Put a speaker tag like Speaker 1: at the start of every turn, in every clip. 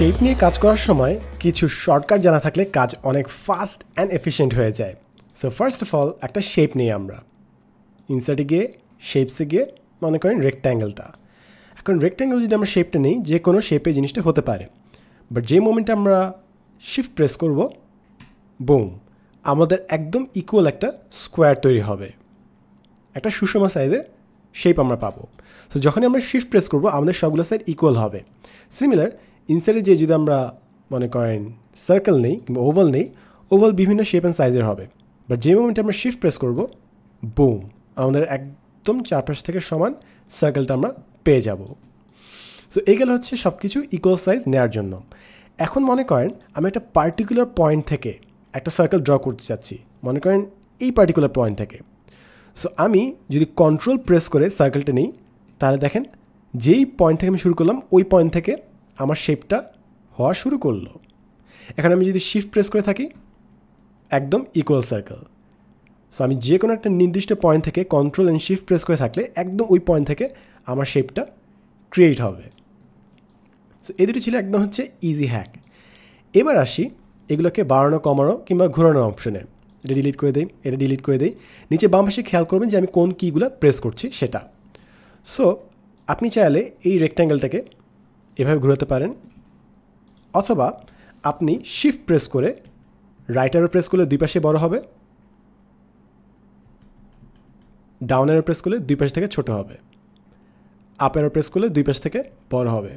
Speaker 1: Shape নিয়ে কাজ করার সময় কিছু শর্টকাট জানা থাকলে কাজ অনেক ফাস্ট অ্যান্ড এফিশিয়েন্ট হয়ে যায়। সো ফার্স্ট অফ অল একটা শেপ নিই আমরা, ইনসার্টে গিয়ে শেপসে গিয়ে মনে করেন রেক্ট্যাঙ্গেলটা। এখন রেক্ট্যাঙ্গেল যদি আমরা শেপটা নিই, যে কোনো শেপে জিনিসটা হতে পারে, বাট যে মোমেন্টে আমরা শিফট প্রেস করব, বুম, আমাদের একদম ইকুয়াল একটা স্কোয়ার তৈরি হবে, একটা সুষম সাইজের শেপ আমরা পাবো। সো যখনই আমরা শিফট প্রেস করবো আমাদের সবগুলো সাইড ইকুয়াল হবে। সিমিলার ইনসাইডে যে যদি আমরা মনে করেন সার্কেল নেই কিংবা ওভাল নেই, ওভাল বিভিন্ন শেপ অ্যান্ড সাইজের হবে, বাট যে মোমেন্টে আমরা শিফট প্রেস করবো, বুম, আমাদের একদম চারপাশ থেকে সমান সার্কেলটা আমরা পেয়ে যাব। সো এইগুলো হচ্ছে সব কিছু ইকুয়াল সাইজ নেওয়ার জন্য। এখন মনে করেন আমি একটা পার্টিকুলার পয়েন্ট থেকে একটা সার্কেল ড্র করতে চাচ্ছি, মনে করেন এই পার্টিকুলার পয়েন্ট থেকে। সো আমি যদি কন্ট্রোল প্রেস করে সার্কেলটা নিই, তাহলে দেখেন যেই পয়েন্ট থেকে আমি শুরু করলাম ওই পয়েন্ট থেকে আমার শেপটা হওয়া শুরু করলো। এখন আমি যদি শিফট প্রেস করে থাকি, একদম ইকুয়াল সার্কেল। সো আমি যে কোনো একটা নির্দিষ্ট পয়েন্ট থেকে কন্ট্রোল অ্যান্ড শিফট প্রেস করে থাকলে একদম ওই পয়েন্ট থেকে আমার শেপটা ক্রিয়েট হবে। সো এই দুটি ছিল একদম হচ্ছে ইজি হ্যাক। এবার আসি এগুলোকে বাড়ানো, কমানো কিংবা ঘোরানো অপশনে। এটা ডিলিট করে দেই, এটা ডিলিট করে দেই। নিচে বাম পাশে খেয়াল করবেন যে আমি কোন কিগুলো প্রেস করছি সেটা। সো আপনি চাইলে এই রেক্ট্যাঙ্গেলটাকে এভাবে ঘোরাতে পারেন, অথবা আপনি শিফট প্রেস করে রাইট অ্যারো প্রেস করলে দুই পাশে বড় হবে, ডাউন অ্যারো প্রেস করলে দুই পাশ থেকে ছোট হবে, আপ অ্যারো প্রেস করলে দুই পাশ থেকে বড় হবে।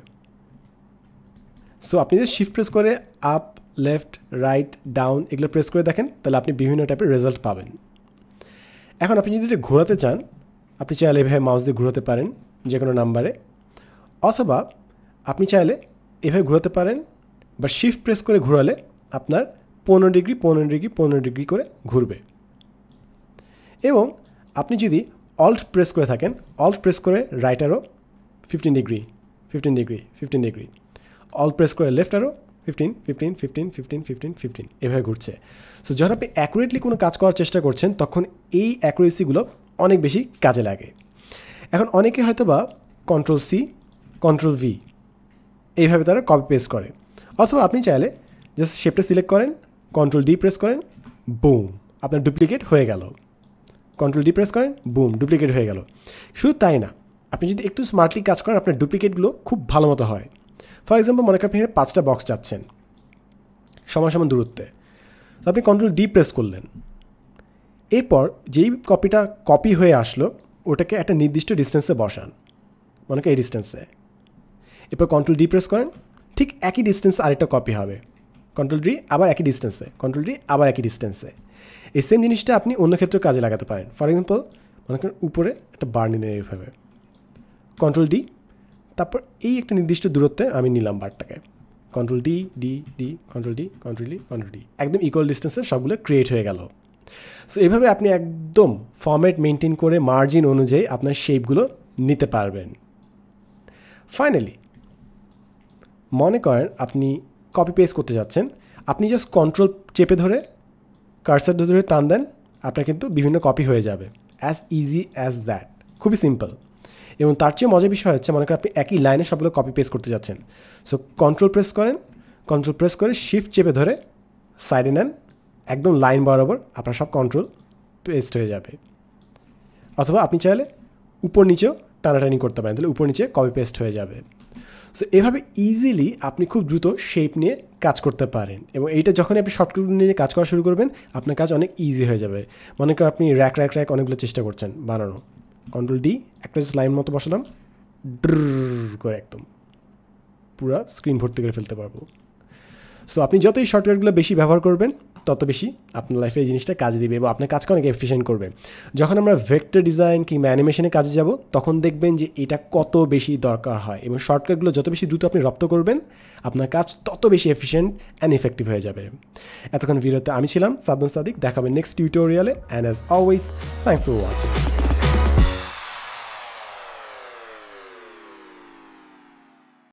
Speaker 1: সো আপনি যদি শিফট প্রেস করে আপ, লেফট, রাইট, ডাউন এগুলো প্রেস করে দেখেন, তাহলে আপনি বিভিন্ন টাইপের রেজাল্ট পাবেন। এখন আপনি যদি এটা ঘোরাতে চান, আপনি চাইলে এভাবে মাউস দিয়ে ঘোরাতে পারেন যে কোনো নাম্বারে, অথবা আপনি চাইলে এভাবে ঘোরাতে পারেন, বা শিফট প্রেস করে ঘোরালে আপনার 15 ডিগ্রি 15 ডিগ্রি 15 ডিগ্রি করে ঘুরবে। এবং আপনি যদি অল্ট প্রেস করে থাকেন, অল্ট প্রেস করে right arrow 15 degree 15 degree 15 degree, alt press করে লেফট অ্যারো 15 15 15 15 15 15 এভাবে ঘুরছে। সো যখন আপনি অ্যাকুরেটলি কোনো কাজ করার চেষ্টা করছেন, তখন এই অ্যাকুরেসিগুলো অনেক বেশি কাজে লাগে। এখন অনেকে হয়তো বা কন্ট্রোল সি, কন্ট্রোল ভি এইভাবে তারা কপি পেস্ট করে, অথবা আপনি চাইলে জাস্ট শেপটা সিলেক্ট করেন, কন্ট্রোল ডি প্রেস করেন, বুম, আপনার ডুপ্লিকেট হয়ে গেল। কন্ট্রোল ডি প্রেস করেন, বুম, ডুপ্লিকেট হয়ে গেল। শুধু তাই না, আপনি যদি একটু স্মার্টলি কাজ করেন, আপনার ডুপ্লিকেটগুলো খুব ভালো মতো হয়। ফর এক্সাম্পল মনে করেন আপনি এখানে 5টা বক্স চাচ্ছেন সমান সমান দূরত্বে, তো আপনি কন্ট্রোল ডি প্রেস করলেন। এরপর যেই কপিটা কপি হয়ে আসলো ওটাকে একটা নির্দিষ্ট ডিস্টেন্সে বসান, মনে করেন এই ডিস্টেন্সে। এরপর কন্ট্রোল ডি প্রেস করেন, ঠিক একই ডিস্টেন্সে আরেকটা কপি হবে, কন্ট্রোল ডি আবার একই ডিস্টেন্সে, কন্ট্রোল ডি আবার একই ডিস্টেন্সে। এই সেম জিনিসটা আপনি অন্য ক্ষেত্রেও কাজে লাগাতে পারেন। ফর এক্সাম্পল মনে করেন উপরে একটা বার নিলেন এইভাবে, কন্ট্রোল ডি, তারপর এই একটা নির্দিষ্ট দূরত্বে আমি নিলাম বারটাকে, control D D D, control D, control D, control D, একদম ইকুয়াল ডিস্টেন্সে সবগুলো ক্রিয়েট হয়ে গেল। সো এভাবে আপনি একদম ফরম্যাট মেনটেন করে মার্জিন অনুযায়ী আপনার শেপগুলো নিতে পারবেন। ফাইনালি মনে করেন আপনি কপি পেস্ট করতে যাচ্ছেন, আপনি জাস্ট কন্ট্রোল চেপে ধরে কার্সার ধরে টান দেন, আপনার কিন্তু বিভিন্ন কপি হয়ে যাবে। অ্যাজ ইজি অ্যাজ দ্যাট, খুবই সিম্পল। এবং তার চেয়ে মজার বিষয় হচ্ছে মনে করেন আপনি একই লাইনে সবগুলো কপি পেস্ট করতে যাচ্ছেন। সো কন্ট্রোল প্রেস করেন, কন্ট্রোল প্রেস করে শিফট চেপে ধরে সাইডে নেন, একদম লাইন বরাবর আপনার সব কন্ট্রোল পেস্ট হয়ে যাবে। অথবা আপনি চাইলে উপর নিচেও টানাটানি করতে পারেন, তাহলে উপর নিচে কপি পেস্ট হয়ে যাবে। সো এভাবে ইজিলি আপনি খুব দ্রুত শেপ নিয়ে কাজ করতে পারেন। এবং এইটা যখনই আপনি শর্টকাট নিয়ে কাজ করা শুরু করবেন, আপনার কাজ অনেক ইজি হয়ে যাবে। মনে করেন আপনি র্যাক র্যাক র্যাক অনেকগুলো চেষ্টা করছেন বানানো, কন্ট্রোল ডি একটা লাইন মতো বসালাম, ড্র করে একদম পুরো স্ক্রিন ভর্তি করে ফেলতে পারবো। সো আপনি যত এই শর্টকাটগুলো বেশি ব্যবহার করবেন, তত বেশি আপনার লাইফে এই জিনিসটা কাজে দিবে এবং আপনার কাজকে অনেক এফিশিয়েন্ট করবে। যখন আমরা ভেক্টর ডিজাইন কিংবা অ্যানিমেশনে কাজে যাব, তখন দেখবেন যে এটা কত বেশি দরকার হয়, এবং শর্টকাটগুলো যত বেশি দ্রুত আপনি রপ্ত করবেন, আপনার কাজ তত বেশি এফিশিয়েন্ট অ্যান্ড ইফেক্টিভ হয়ে যাবে। এতক্ষণ ভিডিওতে আমি ছিলাম সাদমান সাদিক, দেখাবেন নেক্সট টিউটোরিয়ালে, and as always thanks for watching.